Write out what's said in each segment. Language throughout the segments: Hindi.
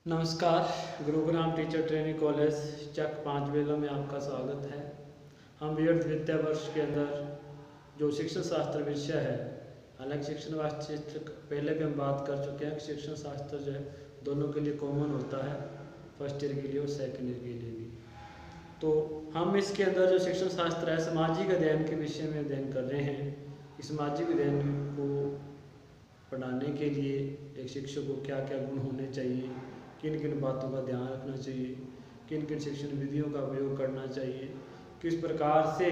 नमस्कार। गुरुग्राम टीचर ट्रेनिंग कॉलेज चक 5 बेलों में आपका स्वागत है। हम विविध विद्या वर्ष के अंदर जो शिक्षण शास्त्र विषय है, हालांकि शिक्षण शास्त्र पहले भी हम बात कर चुके हैं कि शिक्षण शास्त्र जो है दोनों के लिए कॉमन होता है, फर्स्ट ईयर के लिए और सेकेंड ईयर के लिए भी। तो हम इसके अंदर जो शिक्षण शास्त्र है सामाजिक अध्ययन के विषय में अध्ययन कर रहे हैं। इस सामाजिक अध्ययन को पढ़ाने के लिए एक शिक्षक को क्या क्या गुण होने चाहिए, किन किन बातों का ध्यान रखना चाहिए, किन किन शिक्षण विधियों का उपयोग करना चाहिए, किस प्रकार से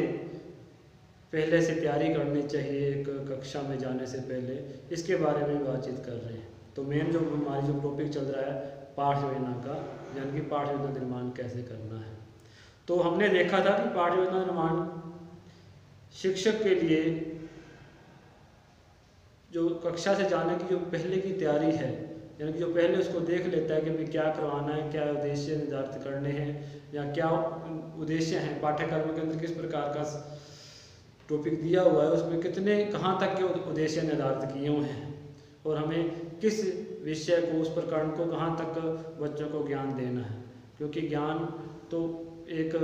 पहले से तैयारी करनी चाहिए एक कक्षा में जाने से पहले, इसके बारे में बातचीत कर रहे हैं। तो मेन जो हमारी जो टॉपिक चल रहा है पाठ योजना का, यानी कि पाठ योजना निर्माण कैसे करना है। तो हमने देखा था कि पाठ योजना निर्माण शिक्षक के लिए जो कक्षा से जाने की जो पहले की तैयारी है, यानी कि जो पहले उसको देख लेता है कि हमें क्या करवाना है, क्या उद्देश्य निर्धारित करने हैं या क्या उद्देश्य हैं, पाठ्यक्रम के अंदर किस प्रकार का टॉपिक दिया हुआ है, उसमें कितने कहाँ तक के उद्देश्य निर्धारित किए हुए हैं और हमें किस विषय को, उस प्रकरण को कहाँ तक बच्चों को ज्ञान देना है। क्योंकि ज्ञान तो एक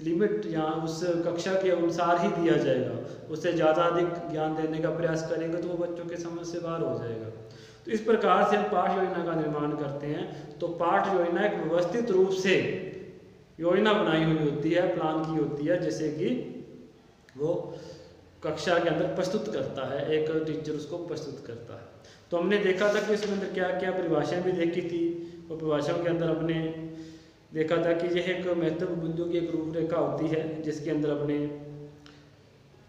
लिमिट या उस कक्षा के अनुसार ही दिया जाएगा, उससे ज़्यादा अधिक ज्ञान देने का प्रयास करेंगे तो वो बच्चों के समझ से बाहर हो जाएगा। तो इस प्रकार से हम पाठ योजना का निर्माण करते हैं। तो पाठ योजना एक व्यवस्थित रूप से योजना बनाई हुई होती है, प्लान की होती है, जैसे कि वो कक्षा के अंदर प्रस्तुत करता है, एक टीचर उसको प्रस्तुत करता है। तो हमने देखा था कि इसके अंदर क्या क्या परिभाषाएं भी देखी थी और परिभाषाओं के अंदर हमने देखा था कि यह एक महत्वपूर्ण बिंदु की एक रूपरेखा होती है, जिसके अंदर अपने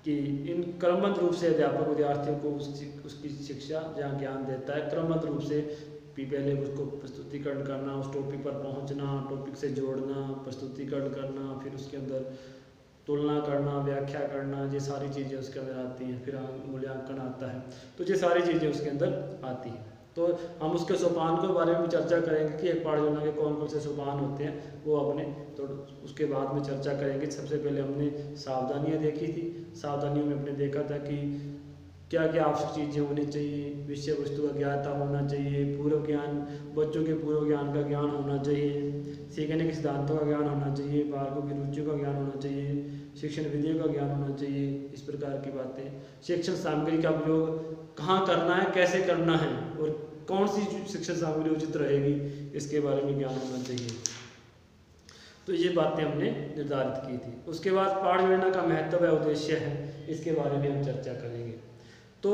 कि इन क्रमबद्ध रूप से अध्यापक विद्यार्थियों को उसकी शिक्षा जहाँ ज्ञान देता है, क्रमबद्ध रूप से पहले उसको प्रस्तुतिकरण करना, उस टॉपिक पर पहुँचना, टॉपिक से जोड़ना, प्रस्तुतिकरण करना, फिर उसके अंदर तुलना करना, व्याख्या करना, ये सारी चीज़ें उसके अंदर आती हैं। फिर मूल्यांकन आता है, तो ये सारी चीज़ें उसके अंदर आती हैं। तो हम उसके सोपान के बारे में चर्चा करेंगे कि एक पाठ योजना के कौन कौन से सोपान होते हैं, वो अपने तो उसके बाद में चर्चा करेंगे। सबसे पहले हमने सावधानियां देखी थी। सावधानियों में हमने देखा था कि क्या क्या आवश्यक चीज़ें होनी चाहिए, विषय वस्तु का ज्ञाता होना चाहिए, पूर्व ज्ञान, बच्चों के पूर्व ज्ञान का ज्ञान होना चाहिए, सीखने के सिद्धांतों का ज्ञान होना चाहिए, बालकों की रुचियों का ज्ञान होना चाहिए, शिक्षण विधियों का ज्ञान होना चाहिए, इस प्रकार की बातें। शिक्षण सामग्री का उपयोग कहाँ करना है, कैसे करना है और कौन सी शिक्षण सामग्री उचित रहेगी, इसके बारे में ज्ञान होना चाहिए। तो ये बातें हमने निर्धारित की थी। उसके बाद पाठ योजना का महत्व है, उद्देश्य है, इसके बारे में हम चर्चा करेंगे। तो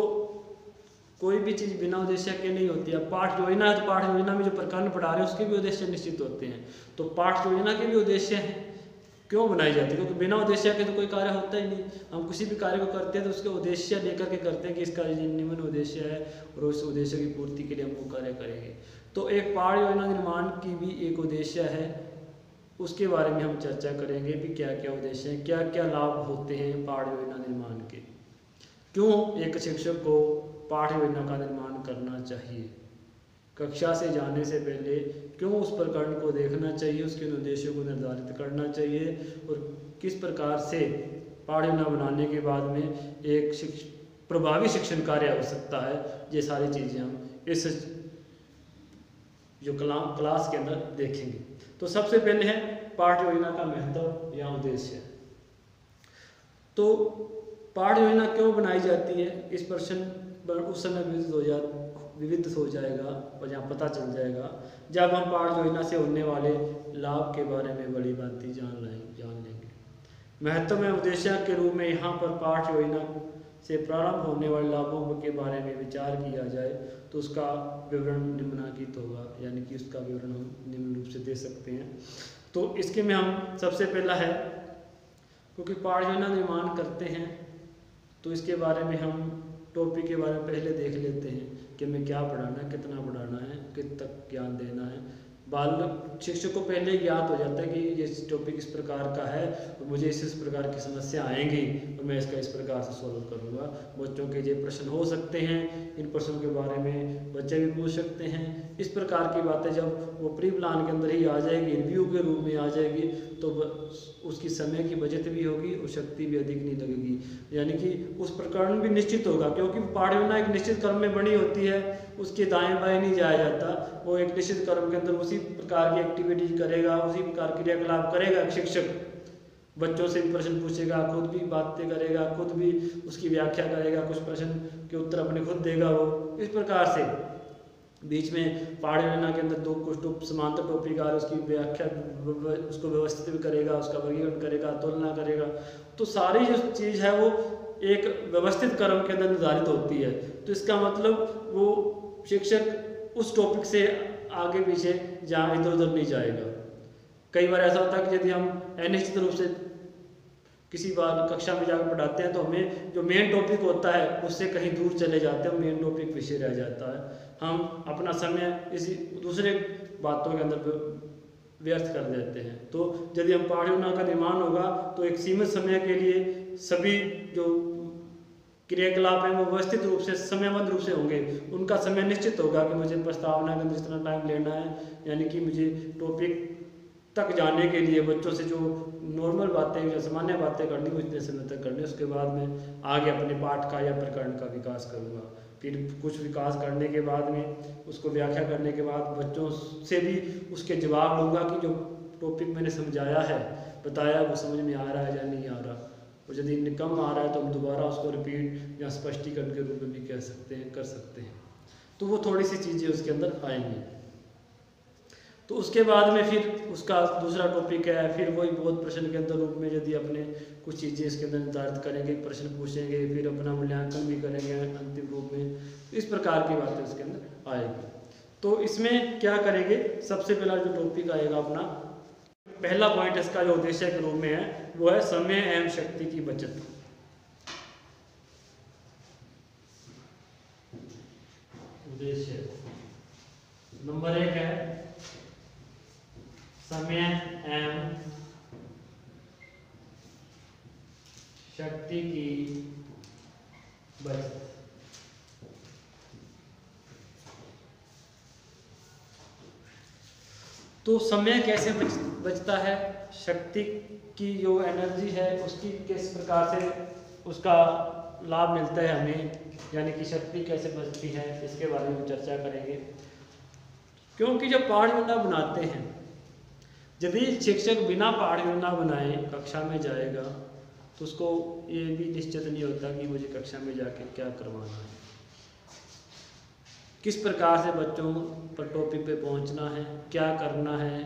कोई भी चीज़ बिना उद्देश्य के नहीं होती है। पाठ योजना है तो पाठ योजना में जो प्रकरण पढ़ा रहे हैं उसके भी उद्देश्य निश्चित होते हैं। तो पाठ योजना के भी उद्देश्य हैं, क्यों बनाई जाती है? क्योंकि बिना उद्देश्य के तो कोई कार्य होता ही नहीं। हम किसी भी कार्य को करते हैं तो उसके उद्देश्य लेकर के करते हैं कि इसका निम्न उद्देश्य है और उस उद्देश्य की पूर्ति के लिए हम वो कार्य करेंगे। तो एक पाठ योजना निर्माण की भी एक उद्देश्य है, उसके बारे में हम चर्चा करेंगे भी क्या क्या उद्देश्य हैं, क्या क्या लाभ होते हैं पाठ योजना निर्माण के, क्यों एक शिक्षक को पाठ योजना का निर्माण करना चाहिए, कक्षा से जाने से पहले क्यों उस प्रकरण को देखना चाहिए, उसके उद्देश्यों को निर्धारित करना चाहिए और किस प्रकार से पाठ योजना बनाने के बाद में एक प्रभावी शिक्षण कार्य हो सकता है। ये सारी चीज़ें हम इस जो क्लास के अंदर देखेंगे। तो सबसे पहले है पाठ योजना का महत्व या उद्देश्य। तो पाठ योजना क्यों बनाई जाती है, इस प्रश्न उस समय विविध हो जाएगा और यहाँ पता चल जाएगा जब हम पाठ योजना से होने वाले लाभ के बारे में बड़ी बातें जान लेंगे। महत्व में उद्देश्य के रूप में यहाँ पर पाठ योजना से प्रारंभ होने वाले लाभों के बारे में विचार किया जाए तो उसका विवरण निम्नलिखित होगा, यानी कि उसका विवरण हम निम्न रूप से दे सकते हैं। तो इसके में हम सबसे पहला है, क्योंकि पाठ योजना निर्माण करते हैं तो इसके बारे में हम टॉपिक के बारे में पहले देख लेते हैं कि हमें क्या पढ़ाना है, कितना पढ़ाना है, कित तक ज्ञान देना है। शिक्षक को पहले ज्ञात हो जाता है कि ये टॉपिक इस प्रकार का है और मुझे इस प्रकार की समस्या आएंगी और मैं इसका इस प्रकार से सॉल्व करूँगा। बच्चों के ये प्रश्न हो सकते हैं, इन प्रश्नों के बारे में बच्चे भी पूछ सकते हैं। इस प्रकार की बातें जब वो प्री प्लान के अंदर ही आ जाएगी, रिव्यू के रूप में आ जाएगी, तो उसकी समय की बचत भी होगी और शक्ति भी अधिक नहीं लगेगी, यानी कि उस प्रकरण भी निश्चित होगा। क्योंकि पाठ योजना एक निश्चित क्रम में बनी होती है उसके दाएं बाएं नहीं जाया जाता। वो एक निश्चित क्रम के अंदर उसी प्रकार की एक्टिविटी करेगा, उसी प्रकार क्रियाकलाप करेगा। शिक्षक बच्चों से भी प्रश्न पूछेगा, खुद भी बातें करेगा, खुद भी उसकी व्याख्या करेगा, कुछ प्रश्न के उत्तर अपने खुद देगा। वो इस प्रकार से बीच में पहाड़ी योजना के अंदर दो कुछ समांतर टॉपिक आ रहे, उसकी व्याख्या उसको व्यवस्थित भी करेगा, उसका वर्गीकरण करेगा, तुलना करेगा। तो सारी जो चीज़ है वो एक व्यवस्थित क्रम के अंदर निर्धारित होती है। तो इसका मतलब वो शिक्षक उस टॉपिक से आगे पीछे जहाँ इधर उधर नहीं जाएगा। कई बार ऐसा होता है कि यदि हम अनिश्चित रूप से किसी बार कक्षा में जाकर पढ़ाते हैं तो हमें जो मेन टॉपिक होता है उससे कहीं दूर चले जाते हैं, मेन टॉपिक पीछे रह जाता है। हम अपना समय इसी दूसरे बातों के अंदर व्यर्थ कर देते हैं। तो यदि हम पहाड़ी योजना का निर्माण होगा तो एक सीमित समय के लिए सभी जो क्रियाकलाप हैं वो व्यवस्थित रूप से समयबद्ध रूप से होंगे। उनका समय निश्चित होगा कि मुझे प्रस्तावना के अंदर इतना टाइम लेना है, यानी कि मुझे टॉपिक तक जाने के लिए बच्चों से जो नॉर्मल बातें या सामान्य बातें करनी वो इतने समय तक करनी, उसके बाद में आगे अपने पाठ का या प्रकरण का विकास करूँगा। फिर कुछ विकास करने के बाद में उसको व्याख्या करने के बाद बच्चों से भी उसके जवाब लूँगा कि जो टॉपिक मैंने समझाया है, बताया, वो समझ में आ रहा है या नहीं आ रहा। और यदि कम आ रहा है तो हम दोबारा उसको रिपीट या स्पष्टीकरण के रूप में भी कह सकते हैं, कर सकते हैं। तो वो थोड़ी सी चीज़ें उसके अंदर आएंगी। तो उसके बाद में फिर उसका दूसरा टॉपिक है, फिर वही बहुत प्रश्न के अंदर रूप में यदि अपने कुछ चीज़ें इसके अंदर निर्धारित करेंगे, प्रश्न पूछेंगे, फिर अपना मूल्यांकन भी करेंगे अंतिम रूप में। इस प्रकार की बातें उसके अंदर आएगी। तो इसमें क्या करेंगे, सबसे पहला जो टॉपिक आएगा अपना पहला पॉइंट इसका जो उद्देश्य के रूप में है वो है समय एवं शक्ति की बचत। उद्देश्य नंबर 1 है समय एवं शक्ति की बचत। तो समय कैसे बचता है, शक्ति की जो एनर्जी है उसकी किस प्रकार से उसका लाभ मिलता है हमें, यानी कि शक्ति कैसे बचती है, इसके बारे में चर्चा करेंगे। क्योंकि जब पहाड़ योजना बनाते हैं, यदि शिक्षक बिना पहाड़ योजना बनाए कक्षा में जाएगा तो उसको ये भी निश्चित नहीं होता कि मुझे कक्षा में जाके क्या करवाना है, किस प्रकार से बच्चों पर टॉपिक पे पहुंचना है, क्या करना है,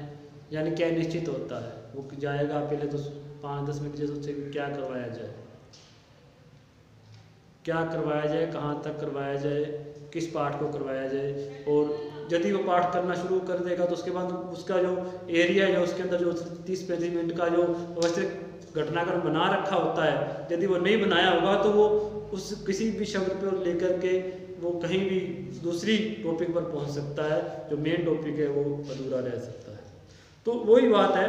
यानी क्या निश्चित होता है। वो जाएगा पहले तो 5-10 मिनट जैसे उससे क्या करवाया जाए, क्या करवाया जाए, कहाँ तक करवाया जाए, किस पाठ को करवाया जाए। और यदि वो पाठ करना शुरू कर देगा तो उसके बाद उसका जो एरिया है उसके अंदर जो 30-35 मिनट का जो व्यवस्थित घटनाक्रम बना रखा होता है, यदि वो नहीं बनाया होगा तो वो उस किसी भी शब्द पर लेकर के वो कहीं भी दूसरी टॉपिक पर पहुंच सकता है, जो मेन टॉपिक है वो अधूरा रह सकता है। तो वही बात है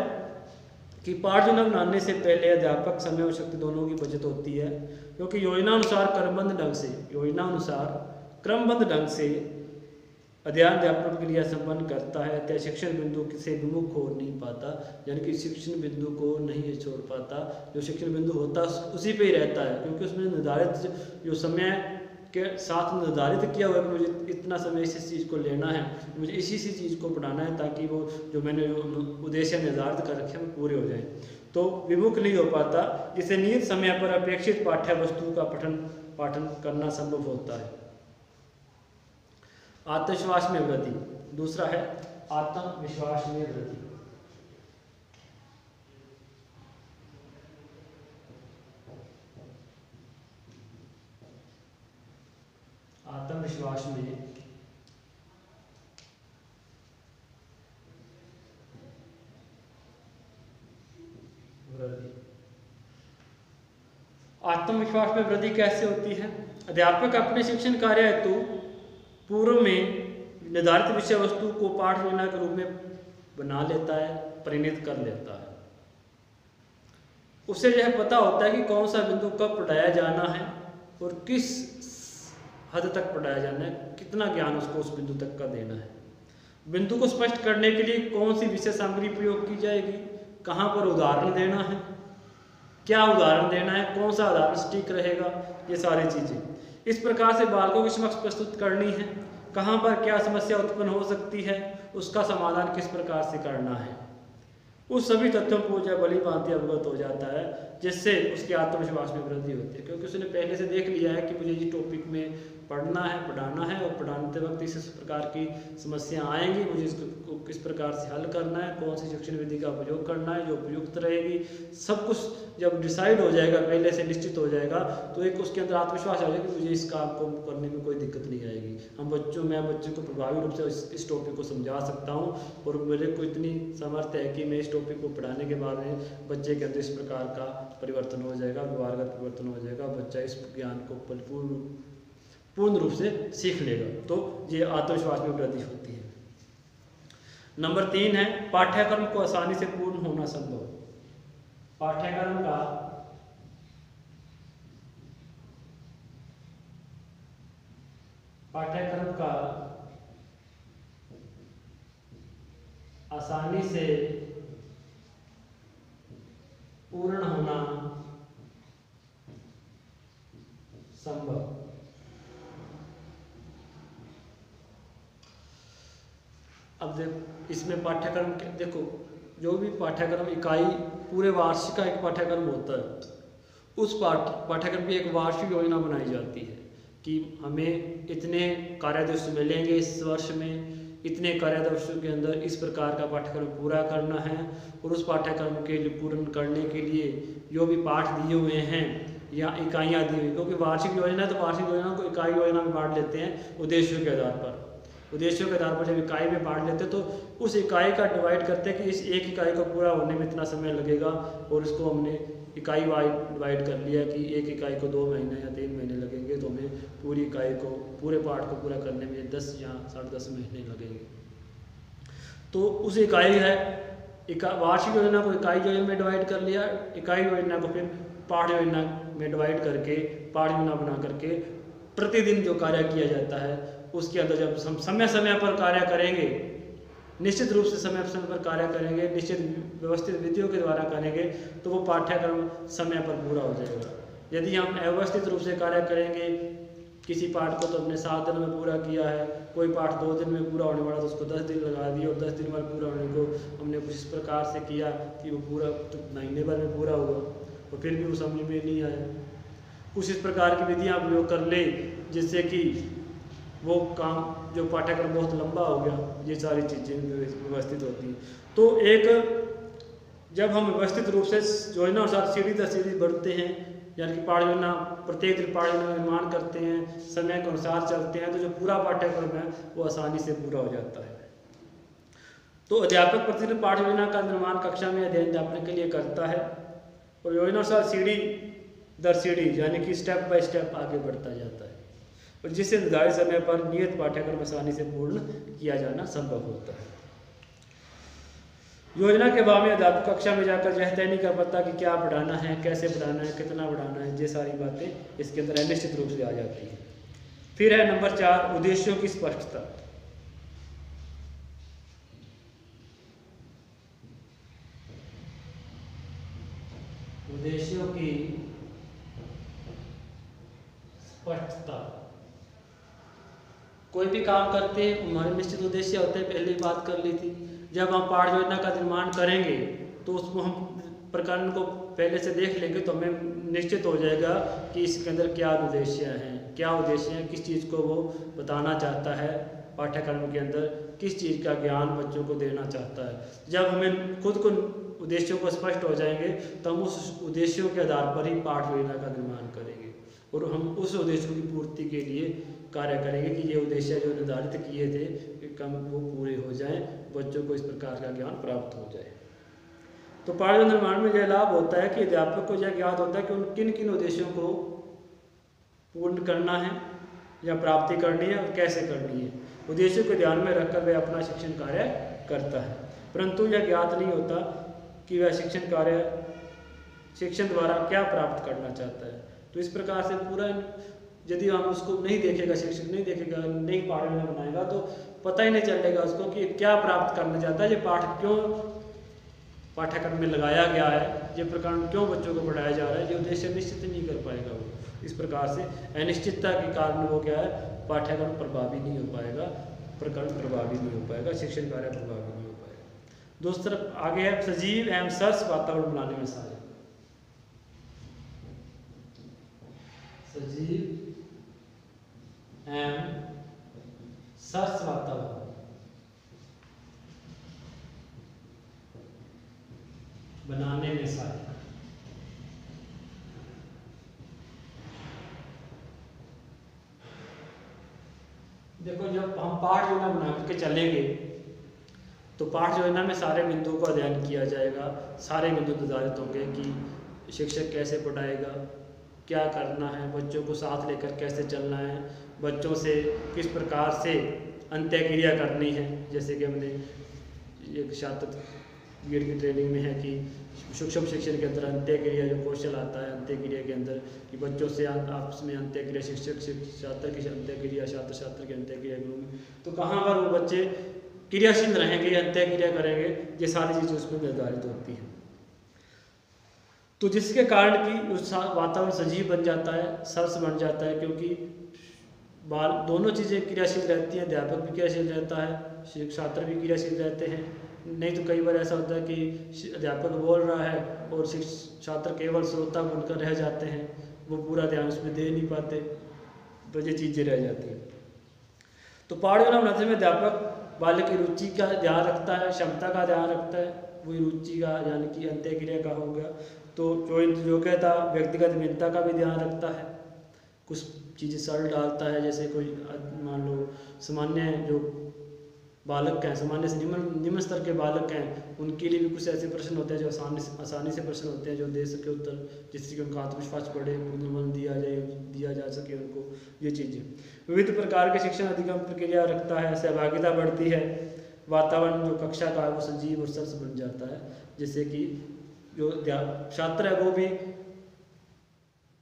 कि पाठ योजना बनाने से पहले अध्यापक समय और शक्ति दोनों की बचत होती है, क्योंकि योजनानुसार क्रमबद्ध ढंग से अध्यापन क्रिया संपन्न करता है तय शिक्षण बिंदु से विमुख हो नहीं पाता, यानी कि शिक्षण बिंदु को नहीं छोड़ पाता। जो शिक्षण बिंदु होता है उसी पे ही रहता है, क्योंकि उसमें निर्धारित जो समय के साथ निर्धारित किया हुआ है कि मुझे इतना समय इस चीज़ को लेना है, मुझे इसी चीज़ को पढ़ाना है, ताकि वो जो मैंने उद्देश्य निर्धारित कर रखे हैं वो पूरे हो जाएं। तो विमुख नहीं हो पाता, जिससे नियत समय पर अपेक्षित पाठ्य वस्तु का पाठन करना संभव होता है। आत्मविश्वास में वृद्धि, दूसरा है आत्मविश्वास में वृद्धि। आत्मविश्वास में वृद्धि। आत्मविश्वास में वृद्धि कैसे होती है? अध्यापक अपने शिक्षण कार्य हेतु पूर्व में निर्धारित विषय वस्तु को पाठ योजना के रूप में बना लेता है, परिणित कर लेता है। उसे यह पता होता है कि कौन सा बिंदु कब पढ़ाया जाना है और किस हद तक पढ़ाया जाना है, कितना ज्ञान उसको उस बिंदु तक का देना है। बिंदु को स्पष्ट करने के लिए कौन सी विषय सामग्री प्रयोग की जाएगी, कहाँ पर उदाहरण देना है, क्या उदाहरण देना है, कौन सा उदाहरण सटीक रहेगा, ये सारी चीज़ें इस प्रकार से बालकों के समक्ष प्रस्तुत करनी है। कहाँ पर क्या समस्या उत्पन्न हो सकती है, उसका समाधान किस प्रकार से करना है, उस सभी तथ्यों को जो भली भांति अवगत हो जाता है, जिससे उसके आत्मविश्वास में वृद्धि होती है। क्योंकि उसने पहले से देख लिया है कि मुझे ये टॉपिक में पढ़ना है, पढ़ाना है, और पढ़ाते वक्त इस प्रकार की समस्या आएंगी, मुझे इसको किस प्रकार से हल करना है, कौन सी शिक्षण विधि का उपयोग करना है जो उपयुक्त रहेगी, सब कुछ जब डिसाइड हो जाएगा, पहले से निश्चित हो जाएगा, तो एक उसके अंदर आत्मविश्वास आ जाएगा कि मुझे इस काम को करने में कोई दिक्कत नहीं आएगी। मैं बच्चों को प्रभावी रूप से इस टॉपिक को समझा सकता हूँ, और मेरे को इतनी सामर्थ्य है कि मैं इस टॉपिक को पढ़ाने के बाद में बच्चे के अंदर इस प्रकार का परिवर्तन हो जाएगा, व्यवहारगत परिवर्तन हो जाएगा, बच्चा इस ज्ञान को पूर्ण रूप से सीख लेगा। तो ये आत्मविश्वास में वृद्धि होती है। नंबर 3 है पाठ्यक्रम को आसानी से पूर्ण होना संभव। पाठ्यक्रम का आसानी से पूर्ण होना संभव। अब इसमें पाठ्यक्रम देखो, जो भी पाठ्यक्रम इकाई पूरे वार्षिक का एक पाठ्यक्रम होता है, उस पाठ्यक्रम की एक वार्षिक योजना बनाई जाती है कि हमें इतने कार्यदिवस मिलेंगे इस वर्ष में, इतने कार्यदिवसों के अंदर इस प्रकार का पाठ्यक्रम पूरा करना है, और उस पाठ्यक्रम के लिए पूर्ण करने के लिए जो भी पाठ दिए हुए हैं या इकाइयाँ दी हुई, क्योंकि वार्षिक योजना है तो वार्षिक योजना को इकाई योजना में बांट लेते हैं उद्देश्यों के आधार पर। उद्देश्यों के आधार पर जब इकाई में बांट लेते हैं तो उस इकाई का डिवाइड करते हैं कि इस एक इकाई को पूरा होने में इतना समय लगेगा, और इसको हमने इकाई वाइज डिवाइड कर लिया कि एक इकाई को 2 महीने या 3 महीने लगेंगे, तो हमें पूरी इकाई को, पूरे पाठ को पूरा करने में 10 या 10.5 महीने लगेंगे। तो उस इकाई है वार्षिक योजना को इकाई योजना में डिवाइड कर लिया, इकाई योजना को फिर पाठ योजना में डिवाइड करके पाठ योजना बना करके प्रतिदिन जो कार्य किया जाता है उसके अंदर जब हम समय समय पर कार्य करेंगे, निश्चित रूप से समय पर कार्य करेंगे, निश्चित व्यवस्थित विधियों के द्वारा करेंगे, तो वो पाठ्यक्रम समय पर पूरा हो जाएगा। यदि हम अव्यवस्थित रूप से कार्य करेंगे, किसी पाठ को तो हमने 7 दिन में पूरा किया है, कोई पाठ 2 दिन में पूरा होने वाला तो उसको 10 दिन लगा दिए, और 10 दिन बाद पूरा होने को हमने कुछ इस प्रकार से किया कि वो पूरा तो महीने भर में पूरा हुआ, और फिर भी वो समझ में नहीं आया। कुछ इस प्रकार की विधियाँ उपयोग कर ले जिससे कि वो काम जो पाठ्यक्रम बहुत लंबा हो गया, ये सारी चीज़ें व्यवस्थित होती हैं। तो एक जब हम व्यवस्थित रूप से योजना अनुसार सीढ़ी दर सीढ़ी बढ़ते हैं, यानी कि पाठ योजना प्रत्येक दिन पाठ योजना का निर्माण करते हैं, समय के अनुसार चलते हैं, तो जो पूरा पाठ्यक्रम है वो आसानी से पूरा हो जाता है। तो अध्यापक प्रतिदिन पाठ योजना का निर्माण कक्षा में अध्ययन अध्यापन के लिए करता है, और योजना अनुसार सीढ़ी दर सीढ़ी यानी कि स्टेप बाय स्टेप आगे बढ़ता जाता है, और जिससे निर्धारित समय पर नियत पाठ्यक्रम आसानी से पूर्ण किया जाना संभव होता है। योजना के बाद में अध्यापक कक्षा में जाकर यह तय नहीं कर पाता कि क्या पढ़ाना है, कैसे पढ़ाना है, कितना पढ़ाना है, ये सारी बातें इसके अंदर अनिश्चित रूप से आ जाती हैं। फिर है नंबर 4 उद्देश्यों की स्पष्टता। उद्देश्यों की स्पष्टता। कोई भी काम करते हैं हमारे निश्चित उद्देश्य होते हैं, पहले ही बात कर ली थी। जब हम पाठ योजना का निर्माण करेंगे तो उसको हम प्रकरण को पहले से देख लेंगे तो हमें निश्चित हो जाएगा कि इसके अंदर क्या उद्देश्य हैं, किस चीज़ को वो बताना चाहता है, पाठ्यक्रम के अंदर किस चीज़ का ज्ञान बच्चों को देना चाहता है। जब हमें खुद को उद्देश्यों को स्पष्ट हो जाएंगे तो हम उस उद्देश्यों के आधार पर ही पाठ योजना का निर्माण करेंगे, और हम उस उद्देश्यों की पूर्ति के लिए कार्य करेंगे कि ये उद्देश्य जो निर्धारित किए थे कि कम वो पूरे हो जाएं, बच्चों को इस प्रकार का ज्ञान प्राप्त हो जाए। तो पाठ निर्माण में यह लाभ होता है कि अध्यापक को यह ज्ञात होता है कि उन किन किन उद्देश्यों को पूर्ण करना है या प्राप्ति करनी है और कैसे करनी है। उद्देश्यों को ध्यान में रखकर वह अपना शिक्षण कार्य करता है, परंतु यह ज्ञात नहीं होता कि वह शिक्षण द्वारा क्या प्राप्त करना चाहता है। तो इस प्रकार से पूरा यदि हम उसको नहीं देखेगा, शिक्षक नहीं देखेगा, नहीं पाठ योजना बनाएगा तो पता ही नहीं चलेगा उसको कि क्या प्राप्त करना चाहता है, ये पाठ क्यों पाठ्यक्रम में लगाया गया है, ये प्रकरण क्यों बच्चों को पढ़ाया जा रहा है, ये उद्देश्य निश्चित नहीं कर पाएगा वो। इस प्रकार से अनिश्चितता के कारण वो क्या है, पाठ्यक्रम प्रभावी नहीं हो पाएगा, प्रकरण प्रभावी नहीं हो पाएगा, शिक्षण कार्य प्रभावी नहीं हो पाएगा। दूसरी तरफ आगे है सजीव एवं सरस वातावरण बनाने में सहायक। सजीव एवं सरस वातावरण बनाने में सहायक। देखो जब हम पाठ योजना बना करके चलेंगे तो पाठ योजना में सारे बिंदुओं का अध्ययन किया जाएगा, सारे बिंदु निर्धारित होंगे कि शिक्षक कैसे पढ़ाएगा, क्या करना है, बच्चों को साथ लेकर कैसे चलना है, बच्चों से किस प्रकार से अंत्यक्रिया करनी है। जैसे कि हमने एक छात्र बीएड की ट्रेनिंग में है कि सूक्ष्म शिक्षण के अंदर अंत्यक्रिया जो कौशल आता है अंत्यक्रिया के अंदर कि बच्चों से आपस में अंत्यक्रिया, शिक्षक छात्र की अंत्यक्रिया, छात्र छात्र की अंत्यक्रिया करूँगी, तो कहाँ पर वो बच्चे क्रियाशील रहेंगे, अंत्यक्रिया करेंगे, ये सारी चीज़ें उसमें निर्धारित होती हैं। तो जिसके कारण कि उस वातावरण सजीव बन जाता है, सरस बन जाता है, क्योंकि दोनों चीज़ें क्रियाशील रहती हैं, अध्यापक भी क्रियाशील रहता है, छात्र भी क्रियाशील रहते हैं। नहीं तो कई बार ऐसा होता है कि अध्यापक बोल रहा है और छात्र केवल श्रोता बनकर रह जाते हैं, वो पूरा ध्यान उसमें दे नहीं पाते, तो ये चीज़ें रह जाती हैं। तो पाठ योजना बनाते में अध्यापक बालक की रुचि का ध्यान रखता है, क्षमता का ध्यान रखता है, वही रुचि का यानी कि अंत्यक्रिया का हो गया। तो जो कहता व्यक्तिगत भिन्नता का भी ध्यान रखता है, कुछ चीज़ें सरल डालता है, जैसे कोई मान लो सामान्य जो बालक हैं, सामान्य से निम्न स्तर के बालक हैं, उनके लिए भी कुछ ऐसे प्रश्न होते हैं जो आसानी से प्रश्न होते हैं जो दे सके उत्तर, जिससे कि उनका आत्मविश्वास बढ़े, पुनर्मन दिया जा सके उनको, ये चीज़ें। विविध प्रकार के शिक्षण अधिगम प्रक्रिया रखता है, सहभागिता बढ़ती है, वातावरण जो कक्षा का है वो सजीव और सरस बन जाता है, जिससे कि जो छात्र है वो भी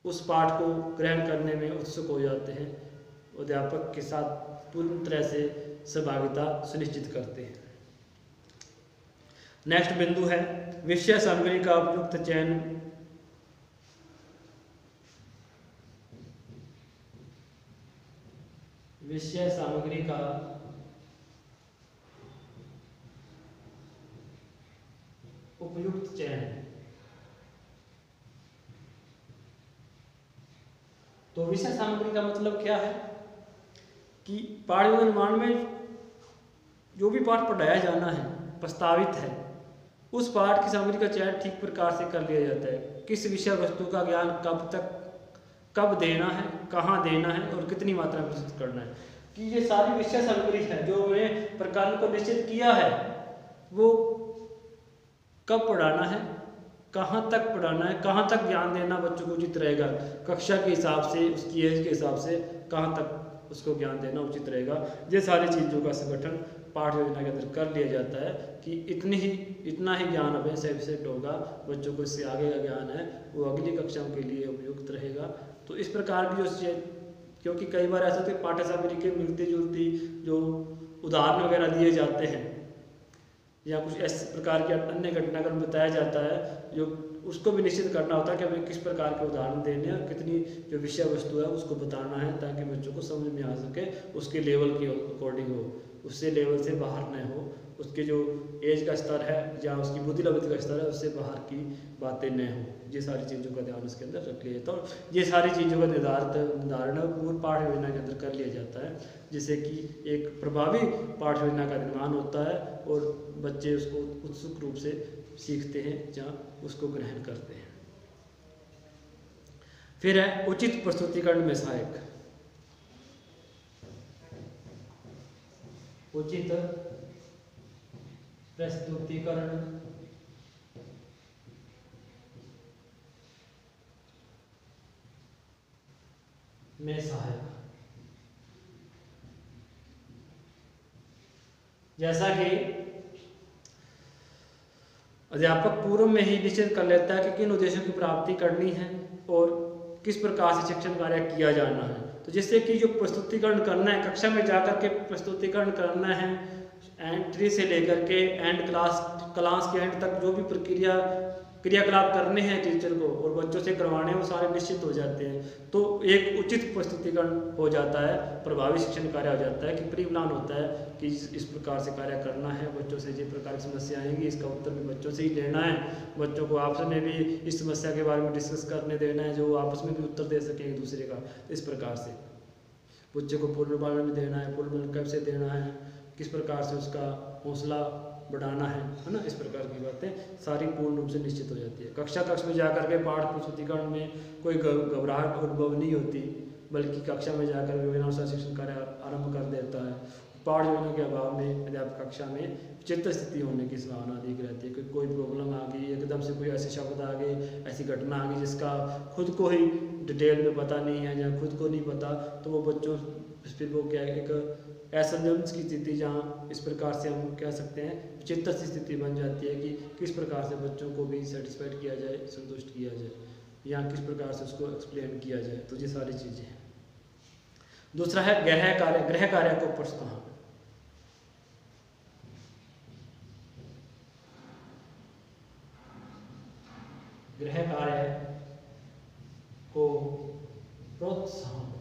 उस पाठ को ग्रहण करने में उत्सुक हो जाते हैं, अध्यापक के साथ पूर्ण तरह से सहभागिता सुनिश्चित करते हैं। नेक्स्ट बिंदु है विषय सामग्री का उपयुक्त चयन। विषय सामग्री का उपयुक्त चयन। तो विषय सामग्री का मतलब क्या है कि पाठ निर्माण में जो भी पाठ पढ़ाया जाना है, प्रस्तावित है, उस पाठ की सामग्री का चयन ठीक प्रकार से कर लिया जाता है। किस विषय वस्तु का ज्ञान कब देना है, कहाँ देना है और कितनी मात्रा में प्रस्तुत करना है, कि ये सारी विषय सामग्री है जो हमने प्रकार को निश्चित किया है, वो कब पढ़ाना है, कहाँ तक पढ़ाना है, कहाँ तक ज्ञान देना बच्चों को उचित रहेगा, कक्षा के हिसाब से, उसकी एज के हिसाब से कहाँ तक उसको ज्ञान देना उचित रहेगा। ये सारी चीज़ों का संगठन पाठ योजना के अंदर कर लिया जाता है कि इतना ही ज्ञान अब सब्जेक्ट होगा, बच्चों को इससे आगे का ज्ञान है वो अगली कक्षाओं के लिए उपयुक्त रहेगा। तो इस प्रकार की जो क्योंकि कई बार ऐसा होता है पाठ्य सामग्री के मिलती जुलती जो उदाहरण वगैरह दिए जाते हैं या कुछ इस प्रकार के अन्य घटनाक्रम बताया जाता है, जो उसको भी निश्चित करना होता है कि हमें किस प्रकार के उदाहरण देने और कितनी जो विषय वस्तु है उसको बताना है, ताकि बच्चों को समझ में आ सके, उसके लेवल के अकॉर्डिंग हो, उससे लेवल से बाहर न हो, उसके जो एज का स्तर है या उसकी बुद्धि लब्धि का स्तर है उससे बाहर की बातें न हो। ये सारी चीज़ों का ध्यान उसके अंदर रख लिया जाता है और ये सारी चीज़ों का निर्धारण पूर्ण पाठ योजना के अंदर कर लिया जाता है, जिससे कि एक प्रभावी पाठ योजना का निर्माण होता है और बच्चे उसको उत्सुक रूप से सीखते हैं या उसको ग्रहण करते हैं। फिर है उचित प्रस्तुतिकरण में सहायक। उचित प्रस्तुतिकरण में सहायक। जैसा कि अध्यापक पूर्व में ही निश्चित कर लेता है कि किन उद्देश्यों की प्राप्ति करनी है और किस प्रकार से शिक्षण कार्य किया जाना है, तो जिससे कि जो प्रस्तुतिकरण करना है, कक्षा में जाकर के प्रस्तुतिकरण करना है, एंट्री से लेकर के एंड क्लास के एंड तक जो भी प्रक्रिया क्रियाकलाप करने हैं टीचर को और बच्चों से करवाने वो सारे निश्चित हो जाते हैं, तो एक उचित प्रस्तुतिकरण हो जाता है, प्रभावी शिक्षण कार्य हो जाता है कि प्री प्लान होता है कि इस प्रकार से कार्य करना है, बच्चों से जिस प्रकार की समस्या आएंगी इसका उत्तर भी बच्चों से ही लेना है, बच्चों को आपस में भी इस समस्या के बारे में डिस्कस करने देना है, जो आपस में भी उत्तर दे सकें एक दूसरे का। इस प्रकार से बच्चे को पुनर्वालन भी देना है, पुनर्वालन कब से देना है, किस प्रकार से उसका हौसला बढ़ाना है ना, इस प्रकार की बातें सारी पूर्ण रूप से निश्चित हो जाती है। कक्ष में जाकर के पाठ प्रस्तुतिकरण में कोई घबराहट अनुभव नहीं होती, बल्कि कक्षा में जाकर योजनानुसार शिक्षण कार्य आरंभ कर देता है। पाठ योजना के अभाव में अध्यापक कक्षा में चित्त स्थिति होने की संभावना अधिक रहती है, क्योंकि कोई प्रॉब्लम आ गई, एकदम से कोई ऐसे शब्द आ गए, ऐसी घटना आ गई जिसका खुद को ही डिटेल में पता नहीं है या खुद को नहीं पता, तो वो बच्चों फिर वो क्या एक असंयम की स्थिति, जहाँ इस प्रकार से हम कह सकते हैं चित्त की स्थिति बन जाती है कि किस प्रकार से बच्चों को भी सेटिस्फाइड किया जाए, संतुष्ट किया जाए, या किस प्रकार से उसको एक्सप्लेन किया जाए। तो ये सारी चीज़ें हैं। दूसरा है गृह कार्य को प्रोत्साहन। गृह कार्य को प्रोत्साहन।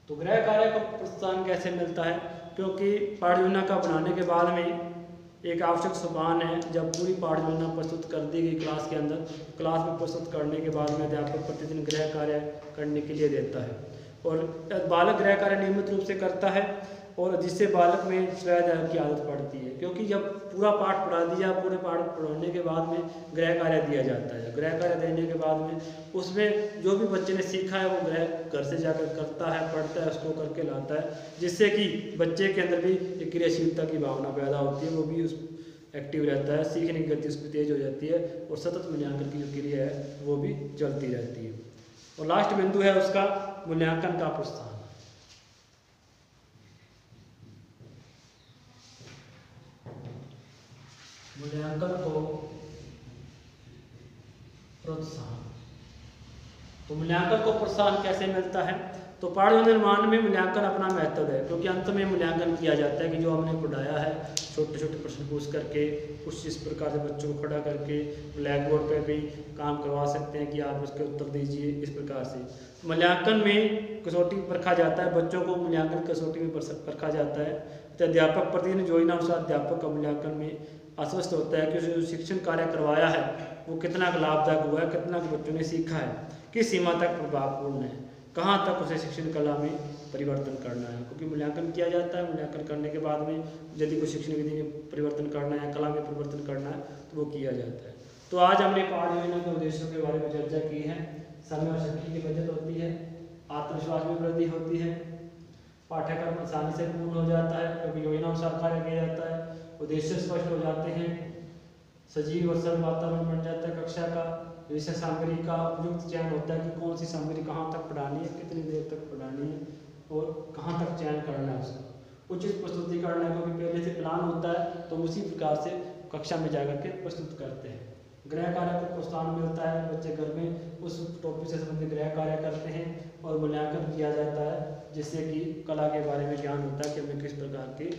तो गृह कार्य को प्रोत्साहन कैसे मिलता है? क्योंकि पाठ योजना का बनाने के बाद में एक आवश्यक सोपान है, जब पूरी पाठ योजना प्रस्तुत कर दी गई क्लास के अंदर, क्लास में प्रस्तुत करने के बाद में अध्यापक प्रतिदिन गृह कार्य करने के लिए देता है, और बालक गृह कार्य नियमित रूप से करता है, और जिससे बालक में स्वाध्याय की आदत पड़ती है। क्योंकि जब पूरा पाठ पढ़ा दिया, पूरे पाठ पढ़ाने के बाद में गृह कार्य दिया जाता है। गृह कार्य देने के बाद में उसमें जो भी बच्चे ने सीखा है वो घर से जाकर करता है, पढ़ता है, उसको करके लाता है, जिससे कि बच्चे के अंदर भी एक क्रियाशीलता की भावना पैदा होती है, वो भी उस एक्टिव रहता है, सीखने की गति उसकी तेज हो जाती है, और सतत मूल्यांकन की जो क्रिया है वो भी चलती रहती है। और लास्ट बिंदु है उसका मूल्यांकन का प्रोत्साहन। मूल्यांकन को प्रोत्साहन। तो मूल्यांकन को प्रोत्साहन कैसे मिलता है? तो पाठ निर्माण में मूल्यांकन अपना महत्व है, क्योंकि अंत में मूल्यांकन किया जाता है कि जो हमने पढ़ाया है, छोटे छोटे प्रश्न पूछ करके कुछ इस प्रकार से बच्चों को खड़ा करके ब्लैक बोर्ड पर भी काम करवा सकते हैं कि आप उसके उत्तर दीजिए। इस प्रकार से मूल्यांकन में कसौटी परखा जाता है, बच्चों को मूल्यांकन कसौटी में परखा जाता है। तो अध्यापक प्रतिदिन योजना अनुसार अध्यापक का मूल्यांकन में आश्वस्त होता है कि जो शिक्षण कार्य करवाया है वो कितना लाभदायक हुआ है, कितना बच्चों ने सीखा है, किस सीमा तक प्रभावपूर्ण है, कहाँ तक उसे शिक्षण कला में परिवर्तन करना है। क्योंकि मूल्यांकन किया जाता है, मूल्यांकन करने के बाद में यदि कोई शिक्षण विधि में परिवर्तन करना है, कला में परिवर्तन करना है, तो वो किया जाता है। तो आज हमने पाठ योजना के उद्देश्यों के बारे में चर्चा की है। समय और शक्ति की बचत होती है, आत्मविश्वास में वृद्धि होती है, पाठ्यक्रम आसानी से पूर्ण हो जाता है क्योंकि योजना अनुसार कार्य किया जाता है, उद्देश्य स्पष्ट हो जाते हैं, सजीव और सरल वातावरण बन जाता है कक्षा का, विषय सामग्री का उपयुक्त चयन होता है कि कौन सी सामग्री कहाँ तक पढ़ानी है, कितनी देर तक पढ़ानी है और कहाँ तक चयन करना है उसका। उचित प्रस्तुतिकरण है क्योंकि पहले से प्लान होता है, तो उसी प्रकार से कक्षा में जाकर के प्रस्तुत करते हैं। गृह कार्य को प्रोत्साहन मिलता है, बच्चे घर में उस टॉपिक से संबंधित गृह कार्य करते हैं और मूल्यांकन किया जाता है, जिससे कि कला के बारे में ज्ञान होता है कि हमें किस प्रकार की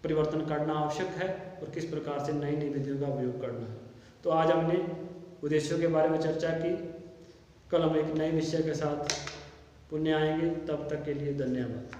परिवर्तन करना आवश्यक है और किस प्रकार से नई नई विधियों का उपयोग करना है। तो आज हमने उद्देश्यों के बारे में चर्चा की। कल हम एक नए विषय के साथ पुनः आएंगे, तब तक के लिए धन्यवाद।